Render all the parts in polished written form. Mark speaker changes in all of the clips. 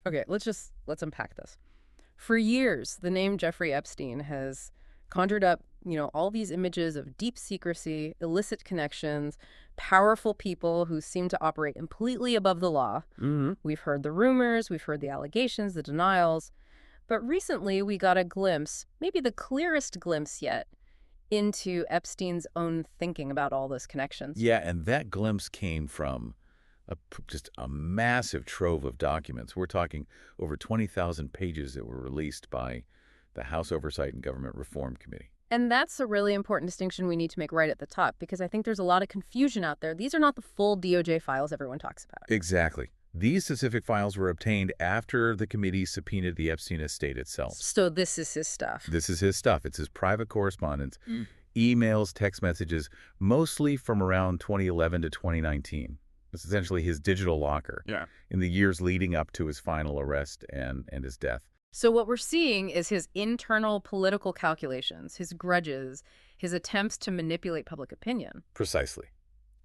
Speaker 1: Okay, let's unpack this. For years, the name Jeffrey Epstein has conjured up, all these images of deep secrecy, illicit connections, powerful people who seem to operate completely above the law.
Speaker 2: Hmm.
Speaker 1: We've heard the rumors, we've heard the allegations, the denials. But recently, we got a glimpse, maybe the clearest glimpse yet, into Epstein's own thinking about all those connections.
Speaker 2: Yeah, and that glimpse came from just a massive trove of documents. We're talking over 20,000 pages that were released by the House Oversight and Government Reform Committee.
Speaker 1: And that's a really important distinction we need to make right at the top, because I think there's a lot of confusion out there. These are not the full DOJ files everyone talks about.
Speaker 2: Exactly. These specific files were obtained after the committee subpoenaed the Epstein estate itself.
Speaker 1: So this is his stuff.
Speaker 2: This is his stuff. It's his private correspondence, emails, text messages, mostly from around 2011 to 2019. It's essentially his digital locker in the years leading up to his final arrest and his death.
Speaker 1: So what we're seeing is his internal political calculations, his grudges, his attempts to manipulate public opinion.
Speaker 2: Precisely.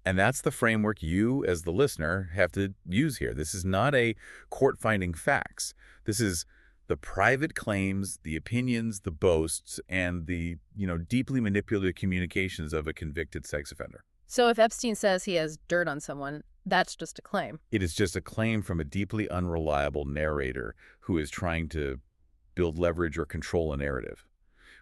Speaker 2: And that's the framework you, as the listener, have to use here. This is not a court finding facts. This is the private claims, the opinions, the boasts, and the, deeply manipulative communications of a convicted sex offender.
Speaker 1: So if Epstein says he has dirt on someone, that's just a claim.
Speaker 2: It is just a claim from a deeply unreliable narrator who is trying to build leverage or control a narrative.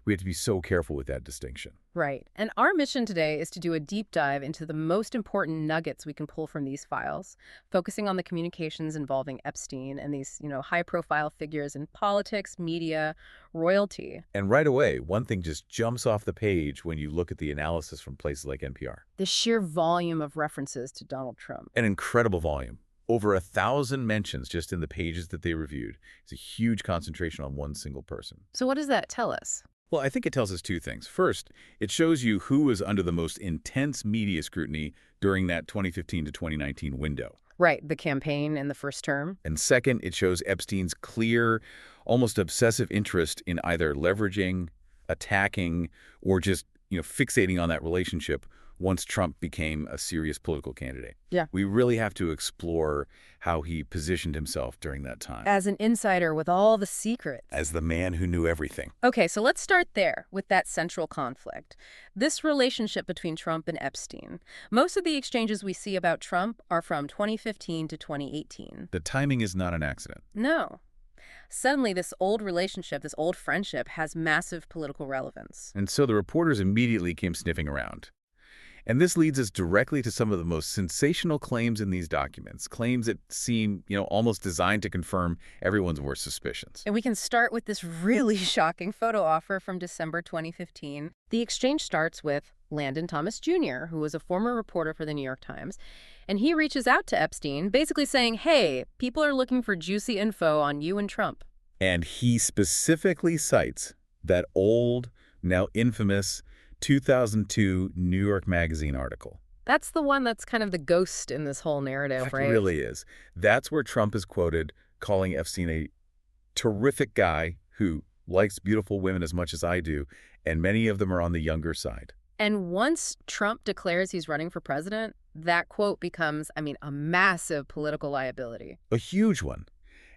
Speaker 2: We have to be so careful with that distinction.
Speaker 1: Right. And our mission today is to do a deep dive into the most important nuggets we can pull from these files, focusing on the communications involving Epstein and these, high-profile figures in politics, media, royalty.
Speaker 2: And right away, one thing just jumps off the page when you look at the analysis from places like NPR.
Speaker 1: The sheer volume of references to Donald Trump.
Speaker 2: An incredible volume. Over 1,000 mentions just in the pages that they reviewed. It's a huge concentration on one single person.
Speaker 1: So what does that tell us?
Speaker 2: Well, I think it tells us two things. First, it shows you who was under the most intense media scrutiny during that 2015 to 2019 window.
Speaker 1: Right, the campaign and the first term.
Speaker 2: And second, it shows Epstein's clear, almost obsessive interest in either leveraging, attacking, or just, fixating on that relationship once Trump became a serious political candidate.
Speaker 1: Yeah.
Speaker 2: We really have to explore how he positioned himself during that time.
Speaker 1: As an insider with all the secrets.
Speaker 2: As the man who knew everything.
Speaker 1: Okay, so let's start there with that central conflict. This relationship between Trump and Epstein. Most of the exchanges we see about Trump are from 2015 to 2018.
Speaker 2: The timing is not an accident.
Speaker 1: No. Suddenly, this old relationship, this old friendship, has massive political relevance.
Speaker 2: And so the reporters immediately came sniffing around. And this leads us directly to some of the most sensational claims in these documents, claims that seem, almost designed to confirm everyone's worst suspicions.
Speaker 1: And we can start with this really shocking photo offer from December 2015. The exchange starts with Landon Thomas Jr., who was a former reporter for the New York Times, and he reaches out to Epstein, basically saying, hey, people are looking for juicy info on you and Trump.
Speaker 2: And he specifically cites that old, now infamous, 2002 New York Magazine article.
Speaker 1: That's the one that's kind of the ghost in this whole narrative, right?
Speaker 2: It really is. That's where Trump is quoted calling Epstein a terrific guy who likes beautiful women as much as I do, and many of them are on the younger side.
Speaker 1: And once Trump declares he's running for president, that quote becomes, a massive political liability.
Speaker 2: A huge one.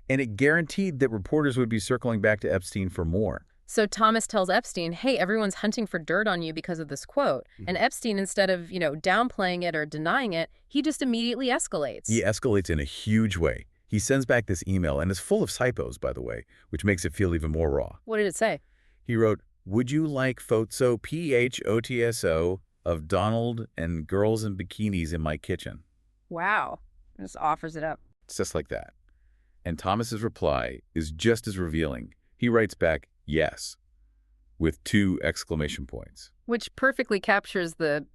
Speaker 2: And it guaranteed that reporters would be circling back to Epstein for more.
Speaker 1: So Thomas tells Epstein, hey, everyone's hunting for dirt on you because of this quote. And Epstein, instead of, downplaying it or denying it, he just immediately escalates.
Speaker 2: He escalates in a huge way. He sends back this email, and it's full of typos, by the way, which makes it feel even more raw.
Speaker 1: What did it say?
Speaker 2: He wrote, would you like photo, PHOTSO, of Donald and girls in bikinis in my kitchen?
Speaker 1: Wow. Just offers it up.
Speaker 2: It's just like that. And Thomas's reply is just as revealing. He writes back, yes, with 2 exclamation points.
Speaker 1: Which perfectly captures the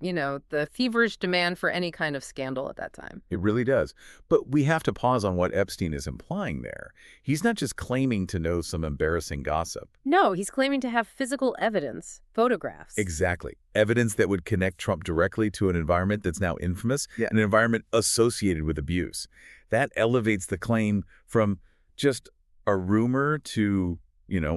Speaker 1: feverish demand for any kind of scandal at that time.
Speaker 2: It really does. But we have to pause on what Epstein is implying there. He's not just claiming to know some embarrassing gossip.
Speaker 1: No, he's claiming to have physical evidence, photographs.
Speaker 2: Exactly. Evidence that would connect Trump directly to an environment that's now infamous, an environment associated with abuse. That elevates the claim from just a rumor to,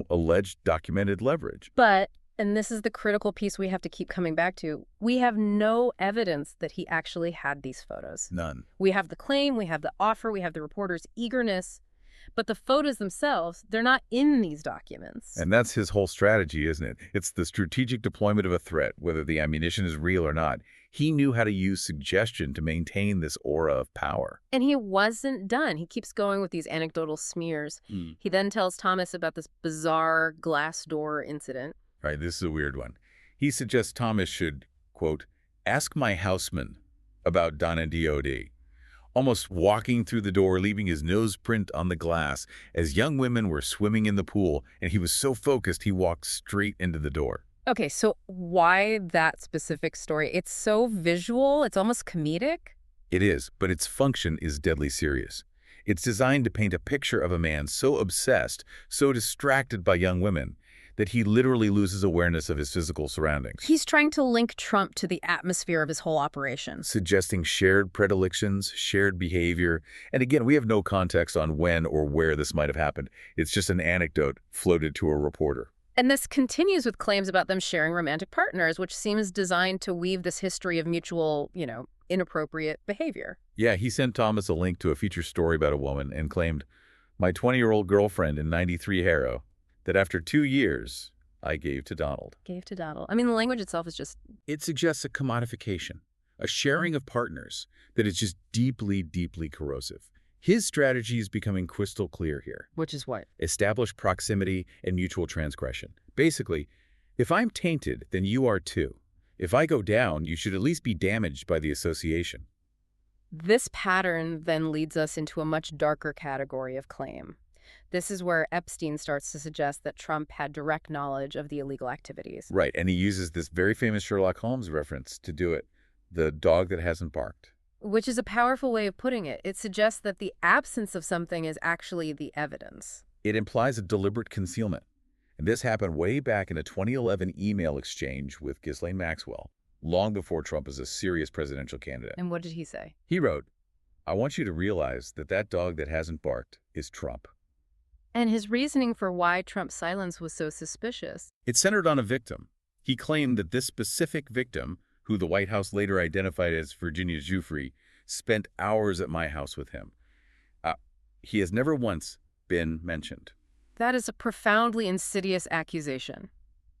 Speaker 2: alleged documented leverage.
Speaker 1: But, and this is the critical piece we have to keep coming back to, we have no evidence that he actually had these photos.
Speaker 2: None.
Speaker 1: We have the claim, we have the offer, we have the reporter's eagerness, But the photos themselves, they're not in these documents.
Speaker 2: And that's his whole strategy, isn't it? It's the strategic deployment of a threat, whether the ammunition is real or not. He knew how to use suggestion to maintain this aura of power.
Speaker 1: And he wasn't done. He keeps going with these anecdotal smears. He then tells Thomas about this bizarre glass door incident.
Speaker 2: Right, this is a weird one. He suggests Thomas should, quote, ask my houseman about Donna DOD, almost walking through the door, leaving his nose print on the glass as young women were swimming in the pool, and he was so focused he walked straight into the door.
Speaker 1: Okay, so why that specific story? It's so visual, it's almost comedic.
Speaker 2: It is, but its function is deadly serious. It's designed to paint a picture of a man so obsessed, so distracted by young women, that he literally loses awareness of his physical surroundings.
Speaker 1: He's trying to link Trump to the atmosphere of his whole operation.
Speaker 2: Suggesting shared predilections, shared behavior. And again, we have no context on when or where this might have happened. It's just an anecdote floated to a reporter.
Speaker 1: And this continues with claims about them sharing romantic partners, which seems designed to weave this history of mutual, inappropriate behavior.
Speaker 2: Yeah, he sent Thomas a link to a feature story about a woman and claimed, my 20-year-old girlfriend in 93 Harrow, that after 2 years, I gave to Donald.
Speaker 1: Gave to Donald. I mean, the language itself is just...
Speaker 2: It suggests a commodification, a sharing of partners that is just deeply, deeply corrosive. His strategy is becoming crystal clear here.
Speaker 1: Which is what?
Speaker 2: Establish proximity and mutual transgression. Basically, if I'm tainted, then you are too. If I go down, you should at least be damaged by the association.
Speaker 1: This pattern then leads us into a much darker category of claim. This is where Epstein starts to suggest that Trump had direct knowledge of the illegal activities.
Speaker 2: Right, and he uses this very famous Sherlock Holmes reference to do it. The dog that hasn't barked.
Speaker 1: Which is a powerful way of putting it. It suggests that the absence of something is actually the evidence.
Speaker 2: It implies a deliberate concealment. And this happened way back in a 2011 email exchange with Ghislaine Maxwell, long before Trump was a serious presidential candidate.
Speaker 1: And what did he say?
Speaker 2: He wrote, I want you to realize that that dog that hasn't barked is Trump.
Speaker 1: And his reasoning for why Trump's silence was so suspicious.
Speaker 2: It centered on a victim. He claimed that this specific victim, who the White House later identified as Virginia Giuffre, spent hours at my house with him. He has never once been mentioned.
Speaker 1: That is a profoundly insidious accusation.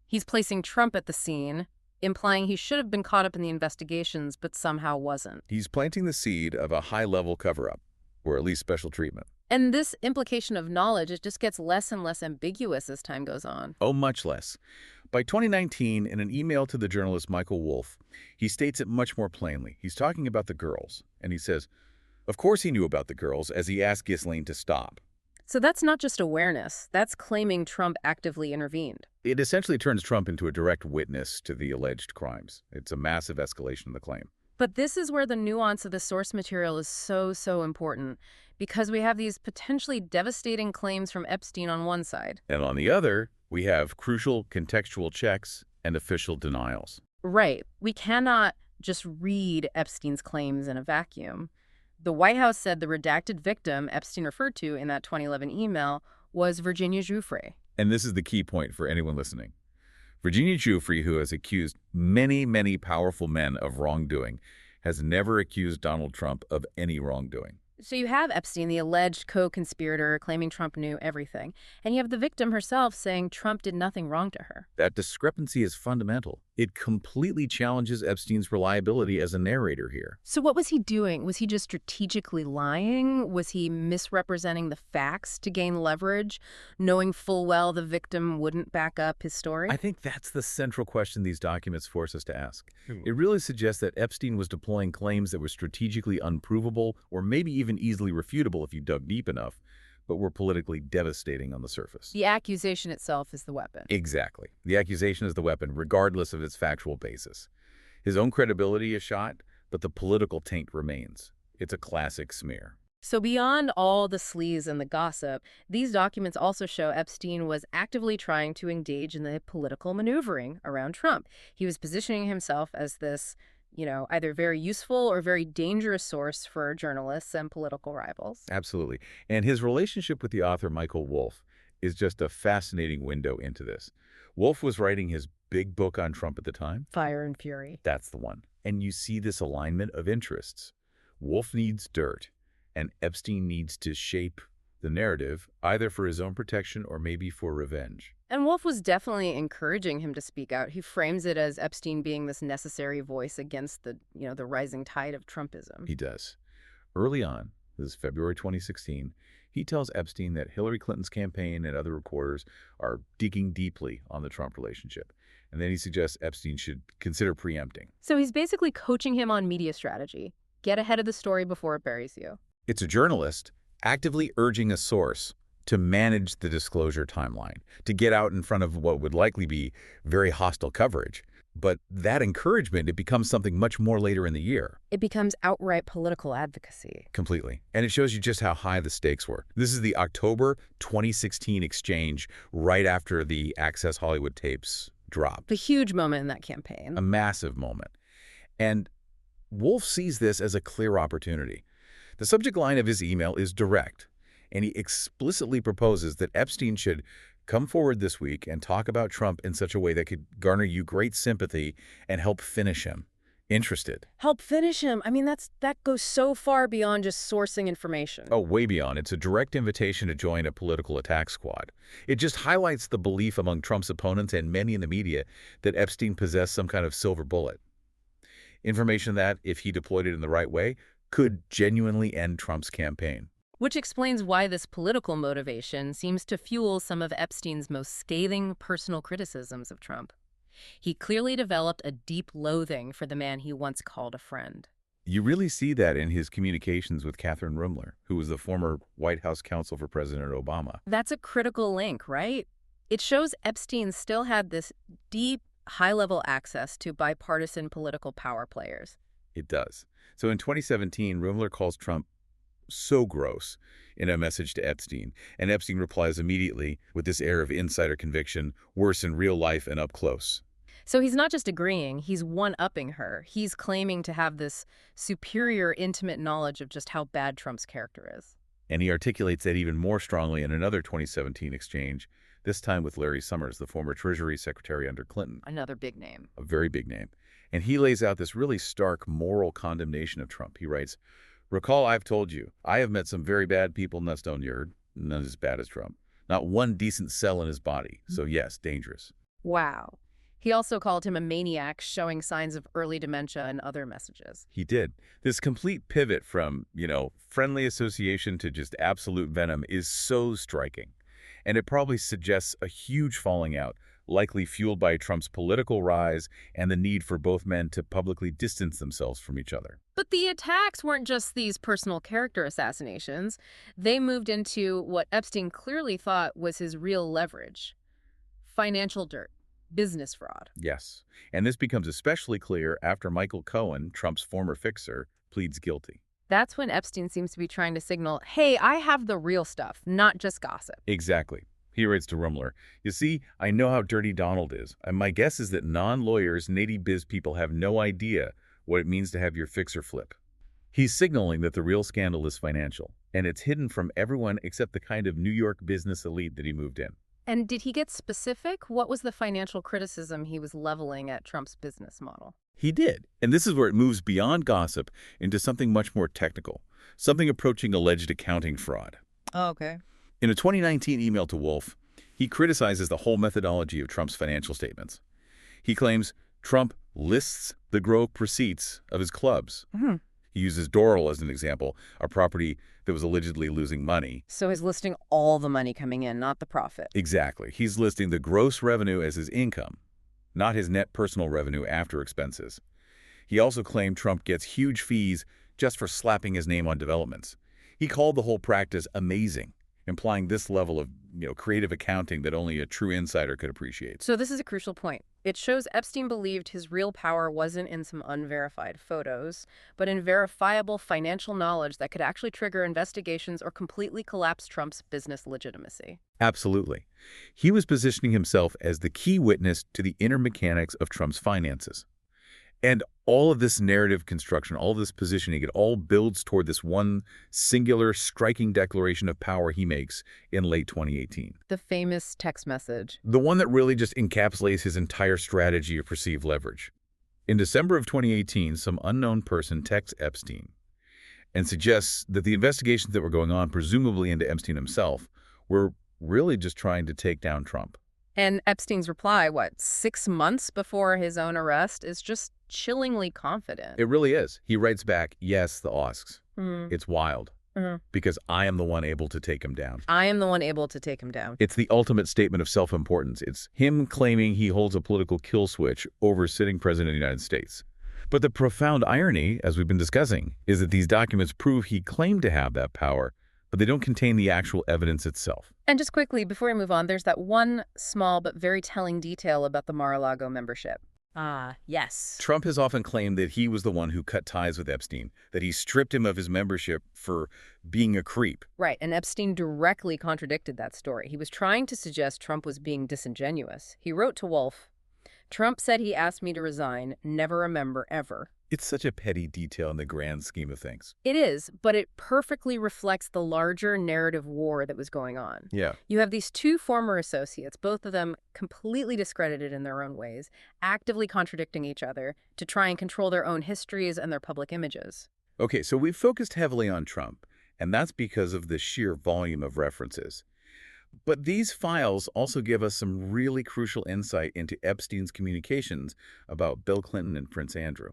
Speaker 1: He's placing Trump at the scene, implying he should have been caught up in the investigations, but somehow wasn't.
Speaker 2: He's planting the seed of a high-level cover-up, or at least special treatment.
Speaker 1: And this implication of knowledge, it just gets less and less ambiguous as time goes on.
Speaker 2: Oh, much less. By 2019, in an email to the journalist Michael Wolff, he states it much more plainly. He's talking about the girls, and he says, of course he knew about the girls as he asked Ghislaine to stop.
Speaker 1: So that's not just awareness. That's claiming Trump actively intervened.
Speaker 2: It essentially turns Trump into a direct witness to the alleged crimes. It's a massive escalation of the claim.
Speaker 1: But this is where the nuance of the source material is so important, because we have these potentially devastating claims from Epstein on one side.
Speaker 2: And on the other, we have crucial contextual checks and official denials.
Speaker 1: Right. We cannot just read Epstein's claims in a vacuum. The White House said the redacted victim Epstein referred to in that 2011 email was Virginia Giuffre.
Speaker 2: And this is the key point for anyone listening. Virginia Giuffre, who has accused many, many powerful men of wrongdoing, has never accused Donald Trump of any wrongdoing.
Speaker 1: So you have Epstein, the alleged co-conspirator, claiming Trump knew everything. And you have the victim herself saying Trump did nothing wrong to her.
Speaker 2: That discrepancy is fundamental. It completely challenges Epstein's reliability as a narrator here.
Speaker 1: So what was he doing? Was he just strategically lying? Was he misrepresenting the facts to gain leverage, knowing full well the victim wouldn't back up his story?
Speaker 2: I think that's the central question these documents force us to ask. It really suggests that Epstein was deploying claims that were strategically unprovable or maybe even easily refutable if you dug deep enough, but were politically devastating on the surface.
Speaker 1: The accusation itself is the weapon.
Speaker 2: Exactly. The accusation is the weapon, regardless of its factual basis. His own credibility is shot, but the political taint remains. It's a classic smear.
Speaker 1: So beyond all the sleaze and the gossip, these documents also show Epstein was actively trying to engage in the political maneuvering around Trump. He was positioning himself as this, either very useful or very dangerous source for journalists and political rivals.
Speaker 2: Absolutely. And his relationship with the author Michael Wolff is just a fascinating window into this. Wolff was writing his big book on Trump at the time.
Speaker 1: Fire and Fury.
Speaker 2: That's the one. And you see this alignment of interests. Wolff needs dirt, and Epstein needs to shape the narrative, either for his own protection or maybe for revenge.
Speaker 1: And Wolf was definitely encouraging him to speak out. He frames it as Epstein being this necessary voice against the rising tide of Trumpism.
Speaker 2: He does. Early on, this is February 2016, he tells Epstein that Hillary Clinton's campaign and other reporters are digging deeply on the Trump relationship. And then he suggests Epstein should consider preempting.
Speaker 1: So he's basically coaching him on media strategy. Get ahead of the story before it buries you.
Speaker 2: It's a journalist actively urging a source to manage the disclosure timeline, to get out in front of what would likely be very hostile coverage. But that encouragement, it becomes something much more later in the year.
Speaker 1: It becomes outright political advocacy.
Speaker 2: Completely. And it shows you just how high the stakes were. This is the October 2016 exchange right after the Access Hollywood tapes dropped.
Speaker 1: A huge moment in that campaign.
Speaker 2: A massive moment. And Wolf sees this as a clear opportunity. The subject line of his email is direct, and he explicitly proposes that Epstein should come forward this week and talk about Trump in such a way that could garner you great sympathy and help finish him. Interested.
Speaker 1: Help finish him. I mean, that goes so far beyond just sourcing information.
Speaker 2: Oh, way beyond. It's a direct invitation to join a political attack squad. It just highlights the belief among Trump's opponents and many in the media that Epstein possessed some kind of silver bullet. Information that, if he deployed it in the right way, could genuinely end Trump's campaign.
Speaker 1: Which explains why this political motivation seems to fuel some of Epstein's most scathing personal criticisms of Trump. He clearly developed a deep loathing for the man he once called a friend.
Speaker 2: You really see that in his communications with Catherine Rumler, who was the former White House counsel for President Obama.
Speaker 1: That's a critical link, right? It shows Epstein still had this deep, high-level access to bipartisan political power players.
Speaker 2: It does. So in 2017, Rumler calls Trump so gross in a message to Epstein, and Epstein replies immediately with this air of insider conviction, worse in real life and up close.
Speaker 1: So he's not just agreeing, he's one-upping her. He's claiming to have this superior, intimate knowledge of just how bad Trump's character is.
Speaker 2: And he articulates that even more strongly in another 2017 exchange, this time with Larry Summers, the former Treasury Secretary under Clinton.
Speaker 1: Another big name.
Speaker 2: A very big name. And he lays out this really stark moral condemnation of Trump. He writes, "Recall I've told you, I have met some very bad people in that stone yard, none as bad as Trump. Not one decent cell in his body. So yes, dangerous."
Speaker 1: Wow. He also called him a maniac, showing signs of early dementia and other messages.
Speaker 2: He did. This complete pivot from, friendly association to just absolute venom is so striking. And it probably suggests a huge falling out, likely fueled by Trump's political rise and the need for both men to publicly distance themselves from each other.
Speaker 1: But the attacks weren't just these personal character assassinations. They moved into what Epstein clearly thought was his real leverage: financial dirt, business fraud.
Speaker 2: Yes. And this becomes especially clear after Michael Cohen, Trump's former fixer, pleads guilty.
Speaker 1: That's when Epstein seems to be trying to signal, hey, I have the real stuff, not just gossip.
Speaker 2: Exactly. He writes to Rumler, "You see, I know how dirty Donald is, and my guess is that non-lawyers, nitty biz people have no idea what it means to have your fixer flip." He's signaling that the real scandal is financial, and it's hidden from everyone except the kind of New York business elite that he moved in.
Speaker 1: And did he get specific? What was the financial criticism he was leveling at Trump's business model?
Speaker 2: He did. And this is where it moves beyond gossip into something much more technical, something approaching alleged accounting fraud.
Speaker 1: Oh, okay.
Speaker 2: In a 2019 email to Wolf, he criticizes the whole methodology of Trump's financial statements. He claims Trump lists the gross receipts of his clubs.
Speaker 1: Mm-hmm.
Speaker 2: He uses Doral as an example, a property that was allegedly losing money.
Speaker 1: So he's listing all the money coming in, not the profit.
Speaker 2: Exactly. He's listing the gross revenue as his income, not his net personal revenue after expenses. He also claimed Trump gets huge fees just for slapping his name on developments. He called the whole practice amazing, implying this level of creative accounting that only a true insider could appreciate.
Speaker 1: So this is a crucial point. It shows Epstein believed his real power wasn't in some unverified photos, but in verifiable financial knowledge that could actually trigger investigations or completely collapse Trump's business legitimacy.
Speaker 2: Absolutely. He was positioning himself as the key witness to the inner mechanics of Trump's finances. And all of this narrative construction, all of this positioning, it all builds toward this one singular, striking declaration of power he makes in late 2018.
Speaker 1: The famous text message.
Speaker 2: The one that really just encapsulates his entire strategy of perceived leverage. In December of 2018, some unknown person texts Epstein, and suggests that the investigations that were going on, presumably into Epstein himself, were really just trying to take down Trump.
Speaker 1: And Epstein's reply, 6 months before his own arrest, is just chillingly confident.
Speaker 2: It really is. He writes back, yes, the Osks.
Speaker 1: Mm.
Speaker 2: It's wild. Because I am the one able to take him down.
Speaker 1: I am the one able to take him down.
Speaker 2: It's the ultimate statement of self-importance. It's him claiming he holds a political kill switch over sitting president of the United States. But the profound irony, as we've been discussing, is that these documents prove he claimed to have that power, but they don't contain the actual evidence itself.
Speaker 1: And just quickly, before we move on, there's that one small but very telling detail about the Mar-a-Lago membership. Yes.
Speaker 2: Trump has often claimed that he was the one who cut ties with Epstein, that he stripped him of his membership for being a creep.
Speaker 1: Right, and Epstein directly contradicted that story. He was trying to suggest Trump was being disingenuous. He wrote to Wolf, Trump said he asked me to resign, never a member ever.
Speaker 2: It's such a petty detail in the grand scheme of things.
Speaker 1: It is, but it perfectly reflects the larger narrative war that was going on.
Speaker 2: Yeah.
Speaker 1: You have these two former associates, both of them completely discredited in their own ways, actively contradicting each other to try and control their own histories and their public images.
Speaker 2: Okay, so we've focused heavily on Trump, and that's because of the sheer volume of references. But these files also give us some really crucial insight into Epstein's communications about Bill Clinton and Prince Andrew.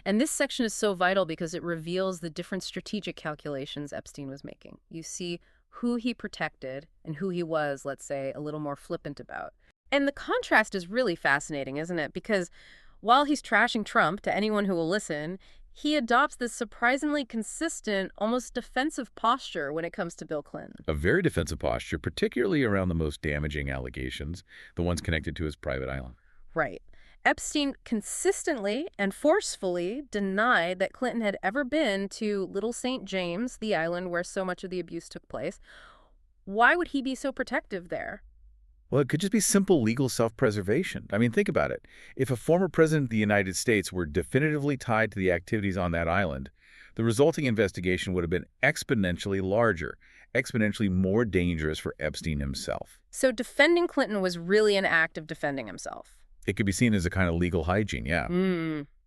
Speaker 1: And this section is so vital because it reveals the different strategic calculations Epstein was making. You see who he protected and who he was, let's say, a little more flippant about. And the contrast is really fascinating, isn't it? Because while he's trashing Trump to anyone who will listen, he adopts this surprisingly consistent, almost defensive posture when it comes to Bill Clinton.
Speaker 2: A very defensive posture, particularly around the most damaging allegations, the ones connected to his private island.
Speaker 1: Right. Epstein consistently and forcefully denied that Clinton had ever been to Little St. James, the island where so much of the abuse took place. Why would he be so protective there?
Speaker 2: Well, it could just be simple legal self-preservation. I mean, think about it. If a former president of the United States were definitively tied to the activities on that island, the resulting investigation would have been exponentially larger, exponentially more dangerous for Epstein himself.
Speaker 1: So defending Clinton was really an act of defending himself.
Speaker 2: It could be seen as a kind of legal hygiene, yeah.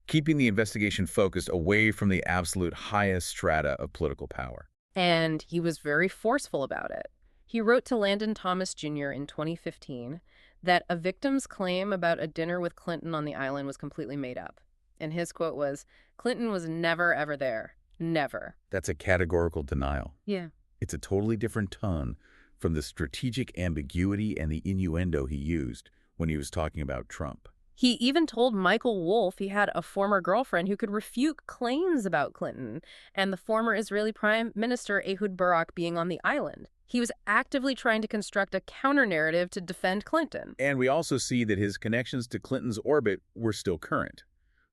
Speaker 2: Keeping the investigation focused away from the absolute highest strata of political power.
Speaker 1: And he was very forceful about it. He wrote to Landon Thomas Jr. in 2015 that a victim's claim about a dinner with Clinton on the island was completely made up. And his quote was, Clinton was never, ever there. Never.
Speaker 2: That's a categorical denial.
Speaker 1: Yeah.
Speaker 2: It's a totally different tone from the strategic ambiguity and the innuendo he used when he was talking about Trump.
Speaker 1: He even told Michael Wolff he had a former girlfriend who could refute claims about Clinton and the former Israeli Prime Minister Ehud Barak being on the island. He was actively trying to construct a counter-narrative to defend Clinton.
Speaker 2: And we also see that his connections to Clinton's orbit were still current,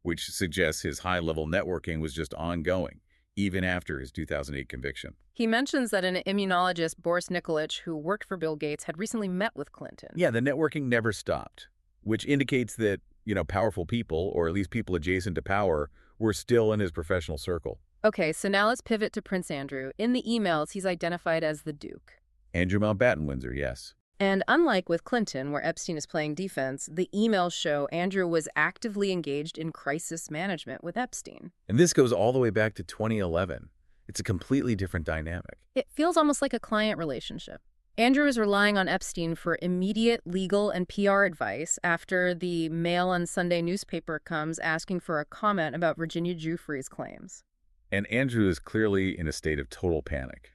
Speaker 2: which suggests his high-level networking was just ongoing, even after his 2008 conviction.
Speaker 1: He mentions that an immunologist, Boris Nikolic, who worked for Bill Gates, had recently met with Clinton.
Speaker 2: Yeah, the networking never stopped, which indicates that, powerful people, or at least people adjacent to power, were still in his professional circle.
Speaker 1: Okay, so now let's pivot to Prince Andrew. In the emails, he's identified as the Duke.
Speaker 2: Andrew Mountbatten Windsor, yes.
Speaker 1: And unlike with Clinton, where Epstein is playing defense, the emails show Andrew was actively engaged in crisis management with Epstein.
Speaker 2: And this goes all the way back to 2011. It's a completely different dynamic.
Speaker 1: It feels almost like a client relationship. Andrew is relying on Epstein for immediate legal and PR advice after the Mail on Sunday newspaper comes asking for a comment about Virginia Giuffre's claims.
Speaker 2: And Andrew is clearly in a state of total panic.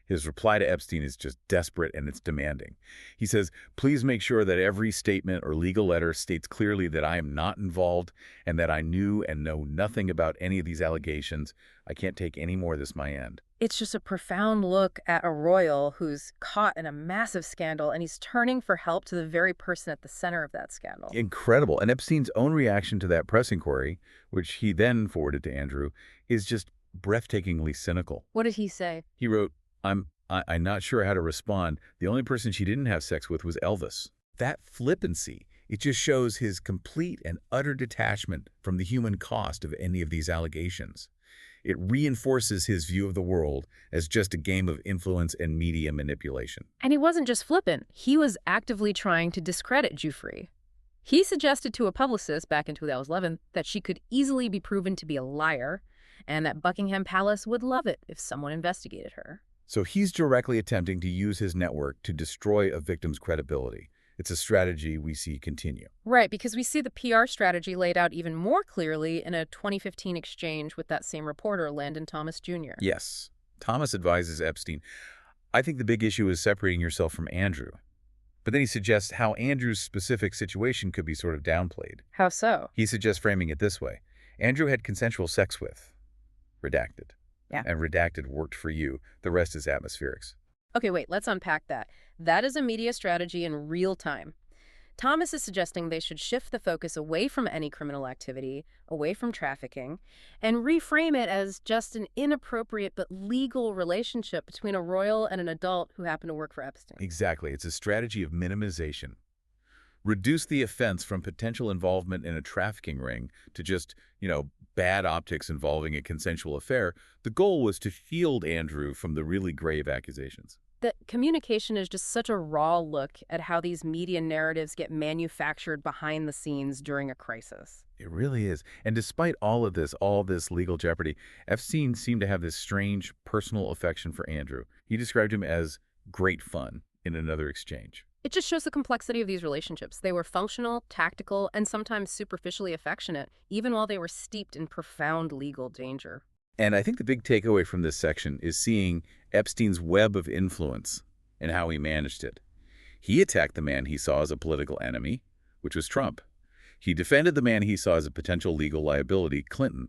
Speaker 2: His reply to Epstein is just desperate and it's demanding. He says, please make sure that every statement or legal letter states clearly that I am not involved and that I knew and know nothing about any of these allegations. I can't take any more of this my end.
Speaker 1: It's just a profound look at a royal who's caught in a massive scandal, and he's turning for help to the very person at the center of that scandal.
Speaker 2: Incredible. And Epstein's own reaction to that press inquiry, which he then forwarded to Andrew, is just breathtakingly cynical.
Speaker 1: What did he say?
Speaker 2: He wrote, I'm not sure how to respond. The only person she didn't have sex with was Elvis. That flippancy, it just shows his complete and utter detachment from the human cost of any of these allegations. It reinforces his view of the world as just a game of influence and media manipulation.
Speaker 1: And he wasn't just flippant. He was actively trying to discredit Giuffre. He suggested to a publicist back in 2011 that she could easily be proven to be a liar, and that Buckingham Palace would love it if someone investigated her.
Speaker 2: So he's directly attempting to use his network to destroy a victim's credibility. It's a strategy we see continue.
Speaker 1: Right, because we see the PR strategy laid out even more clearly in a 2015 exchange with that same reporter, Landon Thomas Jr.
Speaker 2: Yes, Thomas advises Epstein, I think the big issue is separating yourself from Andrew. But then he suggests how Andrew's specific situation could be sort of downplayed.
Speaker 1: How so?
Speaker 2: He suggests framing it this way. Andrew had consensual sex with. Redacted.
Speaker 1: Yeah.
Speaker 2: And redacted worked for you. The rest is atmospherics.
Speaker 1: Okay, wait, let's unpack that. That is a media strategy in real time. Thomas is suggesting they should shift the focus away from any criminal activity, away from trafficking, and reframe it as just an inappropriate but legal relationship between a royal and an adult who happened to work for Epstein.
Speaker 2: Exactly. It's a strategy of minimization. Reduce the offense from potential involvement in a trafficking ring to just, bad optics involving a consensual affair. The goal was to shield Andrew from the really grave accusations.
Speaker 1: The communication is just such a raw look at how these media narratives get manufactured behind the scenes during a crisis.
Speaker 2: It really is. And despite all this legal jeopardy, Epstein seemed to have this strange personal affection for Andrew. He described him as great fun in another exchange.
Speaker 1: It just shows the complexity of these relationships. They were functional, tactical, and sometimes superficially affectionate, even while they were steeped in profound legal danger.
Speaker 2: And I think the big takeaway from this section is seeing Epstein's web of influence and how he managed it. He attacked the man he saw as a political enemy, which was Trump. He defended the man he saw as a potential legal liability, Clinton.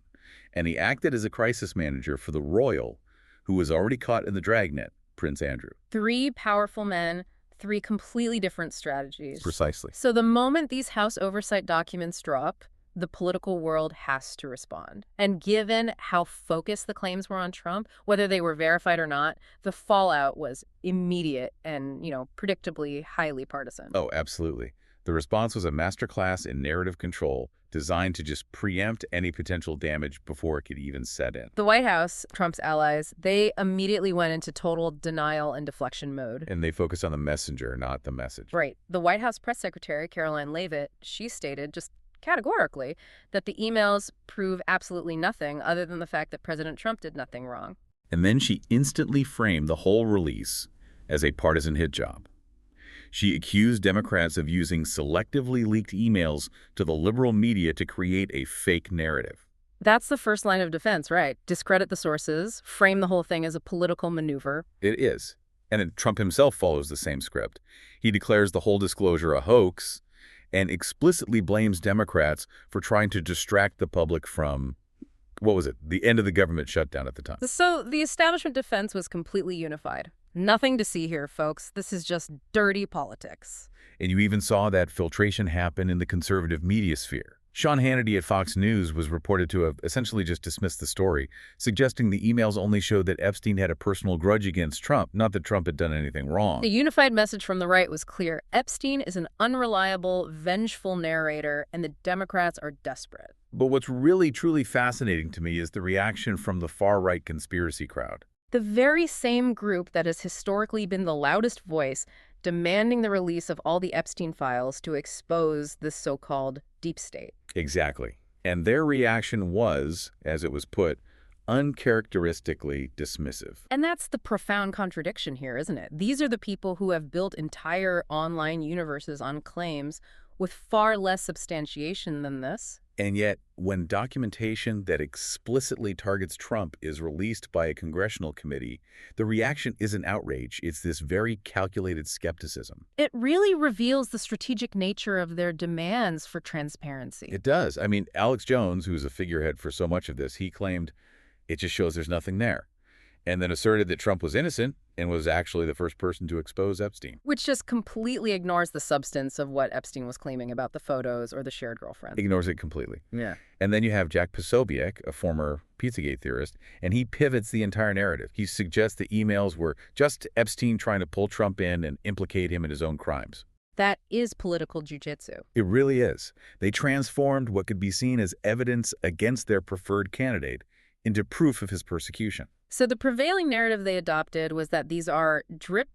Speaker 2: And he acted as a crisis manager for the royal, who was already caught in the dragnet, Prince Andrew.
Speaker 1: 3 powerful men, 3 completely different strategies.
Speaker 2: Precisely.
Speaker 1: So the moment these House oversight documents drop, the political world has to respond. And given how focused the claims were on Trump, whether they were verified or not, the fallout was immediate and, predictably highly partisan.
Speaker 2: Oh, absolutely. The response was a masterclass in narrative control designed to just preempt any potential damage before it could even set in.
Speaker 1: The White House, Trump's allies, they immediately went into total denial and deflection mode.
Speaker 2: And they focused on the messenger, not the message.
Speaker 1: Right. The White House press secretary, Caroline Leavitt, she stated just categorically that the emails prove absolutely nothing other than the fact that President Trump did nothing wrong.
Speaker 2: And then she instantly framed the whole release as a partisan hit job. She accused Democrats of using selectively leaked emails to the liberal media to create a fake narrative.
Speaker 1: That's the first line of defense, right? Discredit the sources, frame the whole thing as a political maneuver.
Speaker 2: It is. And then Trump himself follows the same script. He declares the whole disclosure a hoax and explicitly blames Democrats for trying to distract the public from, the end of the government shutdown at the time.
Speaker 1: So the establishment defense was completely unified. Nothing to see here, folks. This is just dirty politics.
Speaker 2: And you even saw that filtration happen in the conservative media sphere. Sean Hannity at Fox News was reported to have essentially just dismissed the story, suggesting the emails only showed that Epstein had a personal grudge against Trump, not that Trump had done anything wrong.
Speaker 1: The unified message from the right was clear. Epstein is an unreliable, vengeful narrator, and the Democrats are desperate.
Speaker 2: But what's really, truly fascinating to me is the reaction from the far-right conspiracy crowd.
Speaker 1: The very same group that has historically been the loudest voice demanding the release of all the Epstein files to expose this so-called deep state.
Speaker 2: Exactly. And their reaction was, as it was put, uncharacteristically dismissive.
Speaker 1: And that's the profound contradiction here, isn't it? These are the people who have built entire online universes on claims with far less substantiation than this.
Speaker 2: And yet, when documentation that explicitly targets Trump is released by a congressional committee, the reaction isn't outrage. It's this very calculated skepticism.
Speaker 1: It really reveals the strategic nature of their demands for transparency.
Speaker 2: It does. I mean, Alex Jones, who's a figurehead for so much of this, he claimed it just shows there's nothing there, and then asserted that Trump was innocent and was actually the first person to expose Epstein.
Speaker 1: Which just completely ignores the substance of what Epstein was claiming about the photos or the shared girlfriend.
Speaker 2: Ignores it completely.
Speaker 1: Yeah.
Speaker 2: And then you have Jack Posobiec, a former Pizzagate theorist, and he pivots the entire narrative. He suggests the emails were just Epstein trying to pull Trump in and implicate him in his own crimes.
Speaker 1: That is political jujitsu.
Speaker 2: It really is. They transformed what could be seen as evidence against their preferred candidate into proof of his persecution.
Speaker 1: So the prevailing narrative they adopted was that these are drip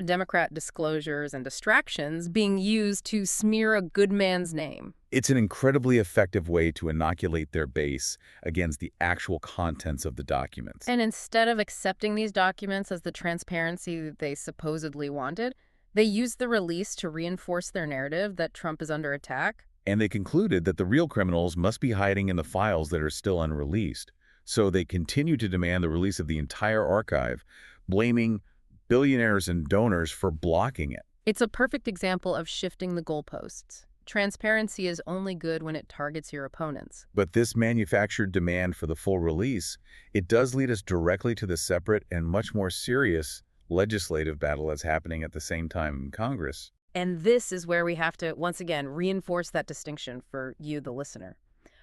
Speaker 1: Democrat disclosures and distractions being used to smear a good man's name.
Speaker 2: It's an incredibly effective way to inoculate their base against the actual contents of the documents.
Speaker 1: And instead of accepting these documents as the transparency that they supposedly wanted, they used the release to reinforce their narrative that Trump is under attack.
Speaker 2: And they concluded that the real criminals must be hiding in the files that are still unreleased. So they continue to demand the release of the entire archive, blaming billionaires and donors for blocking it.
Speaker 1: It's a perfect example of shifting the goalposts. Transparency is only good when it targets your opponents.
Speaker 2: But this manufactured demand for the full release, it does lead us directly to the separate and much more serious legislative battle that's happening at the same time in Congress.
Speaker 1: And this is where we have to, once again, reinforce that distinction for you, the listener.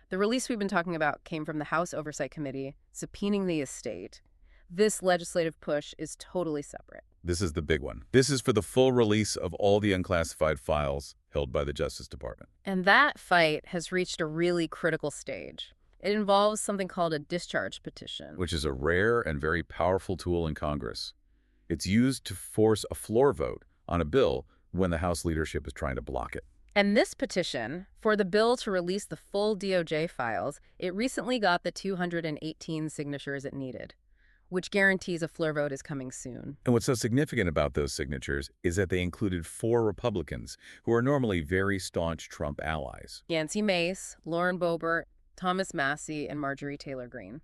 Speaker 1: The release we've been talking about came from the House Oversight Committee, subpoenaing the estate. This legislative push is totally separate.
Speaker 2: This is the big one. This is for the full release of all the unclassified files held by the Justice Department.
Speaker 1: And that fight has reached a really critical stage. It involves something called a discharge petition.
Speaker 2: Which is a rare and very powerful tool in Congress. It's used to force a floor vote on a bill when the House leadership is trying to block it.
Speaker 1: And this petition, for the bill to release the full DOJ files, it recently got the 218 signatures it needed, which guarantees a floor vote is coming soon.
Speaker 2: And what's so significant about those signatures is that they included 4 Republicans who are normally very staunch Trump allies.
Speaker 1: Nancy Mace, Lauren Boebert, Thomas Massie, and Marjorie Taylor Greene.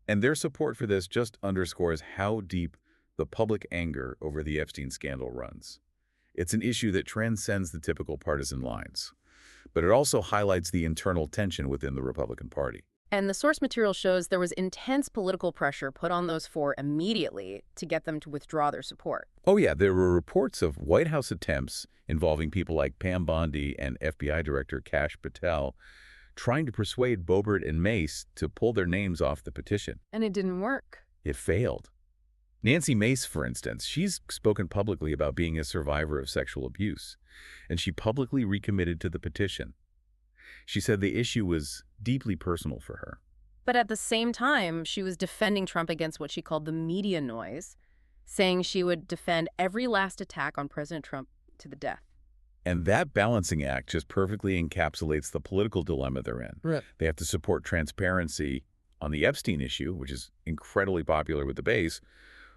Speaker 2: And their support for this just underscores how deep the public anger over the Epstein scandal runs. It's an issue that transcends the typical partisan lines, but it also highlights the internal tension within the Republican Party.
Speaker 1: And the source material shows there was intense political pressure put on those 4 immediately to get them to withdraw their support.
Speaker 2: Oh yeah, there were reports of White House attempts involving people like Pam Bondi and FBI Director Kash Patel trying to persuade Boebert and Mace to pull their names off the petition.
Speaker 1: And it didn't work.
Speaker 2: It failed. Nancy Mace, for instance, she's spoken publicly about being a survivor of sexual abuse, and she publicly recommitted to the petition. She said the issue was deeply personal for her.
Speaker 1: But at the same time, she was defending Trump against what she called the media noise, saying she would defend every last attack on President Trump to the death.
Speaker 2: And that balancing act just perfectly encapsulates the political dilemma they're in.
Speaker 1: Right.
Speaker 2: They have to support transparency on the Epstein issue, which is incredibly popular with the base,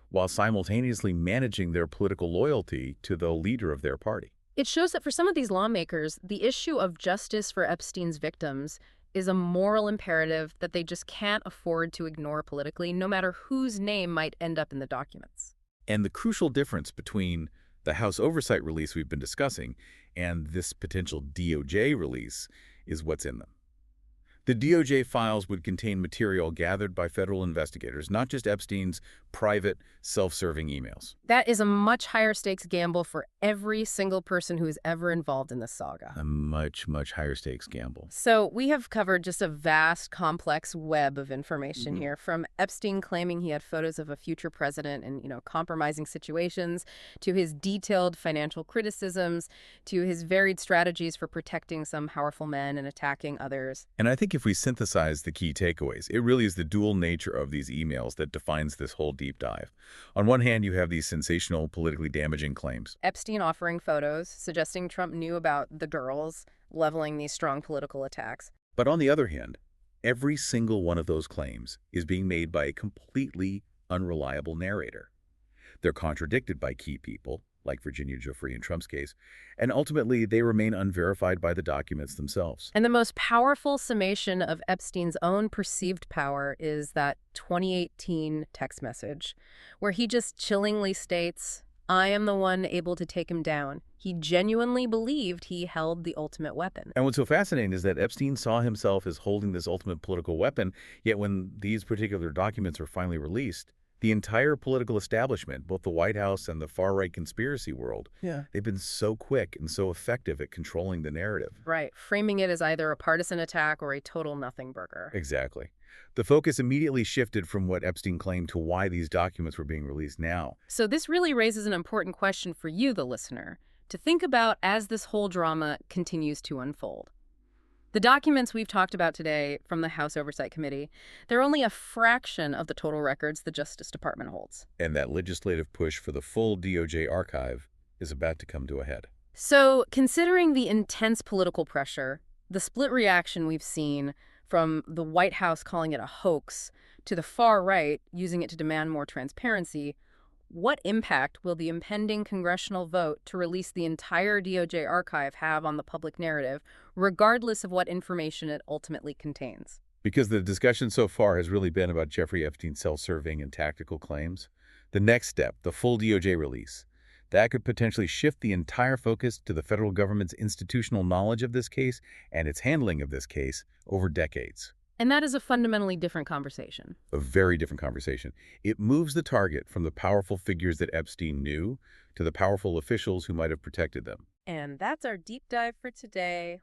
Speaker 2: while simultaneously managing their political loyalty to the leader of their party.
Speaker 1: It shows that for some of these lawmakers, the issue of justice for Epstein's victims is a moral imperative that they just can't afford to ignore politically, no matter whose name might end up in the documents.
Speaker 2: And the crucial difference between the House Oversight release we've been discussing and this potential DOJ release is what's in them. The DOJ files would contain material gathered by federal investigators, not just Epstein's private, self-serving emails.
Speaker 1: That is a much higher stakes gamble for every single person who is ever involved in this saga.
Speaker 2: A much, much higher stakes gamble.
Speaker 1: So we have covered just a vast, complex web of information here, from Epstein claiming he had photos of a future president in, compromising situations, to his detailed financial criticisms, to his varied strategies for protecting some powerful men and attacking others.
Speaker 2: And I think if we synthesize the key takeaways, it really is the dual nature of these emails that defines this whole deep dive. On one hand, you have these sensational, politically damaging claims.
Speaker 1: Epstein offering photos, suggesting Trump knew about the girls, leveling these strong political attacks.
Speaker 2: But on the other hand, every single one of those claims is being made by a completely unreliable narrator. They're contradicted by key people, like Virginia Giuffre in Trump's case, and ultimately they remain unverified by the documents themselves.
Speaker 1: And the most powerful summation of Epstein's own perceived power is that 2018 text message, where he just chillingly states, "I am the one able to take him down." He genuinely believed he held the ultimate weapon.
Speaker 2: And what's so fascinating is that Epstein saw himself as holding this ultimate political weapon, yet when these particular documents were finally released, the entire political establishment, both the White House and the far-right conspiracy world, they've been so quick and so effective at controlling the narrative.
Speaker 1: Right, framing it as either a partisan attack or a total nothing burger.
Speaker 2: Exactly. The focus immediately shifted from what Epstein claimed to why these documents were being released now.
Speaker 1: So this really raises an important question for you, the listener, to think about as this whole drama continues to unfold. The documents we've talked about today from the House Oversight Committee, they're only a fraction of the total records the Justice Department holds.
Speaker 2: And that legislative push for the full DOJ archive is about to come to a head.
Speaker 1: So, considering the intense political pressure, The split reaction we've seen, from the White House calling it a hoax to the far right using it to demand more transparency, what impact will the impending congressional vote to release the entire DOJ archive have on the public narrative, regardless of what information it ultimately contains?
Speaker 2: Because the discussion so far has really been about Jeffrey Epstein's self-serving and tactical claims. The next step, the full DOJ release, that could potentially shift the entire focus to the federal government's institutional knowledge of this case and its handling of this case over decades.
Speaker 1: And that is a fundamentally different conversation.
Speaker 2: A very different conversation. It moves the target from the powerful figures that Epstein knew to the powerful officials who might have protected them.
Speaker 1: And that's our deep dive for today.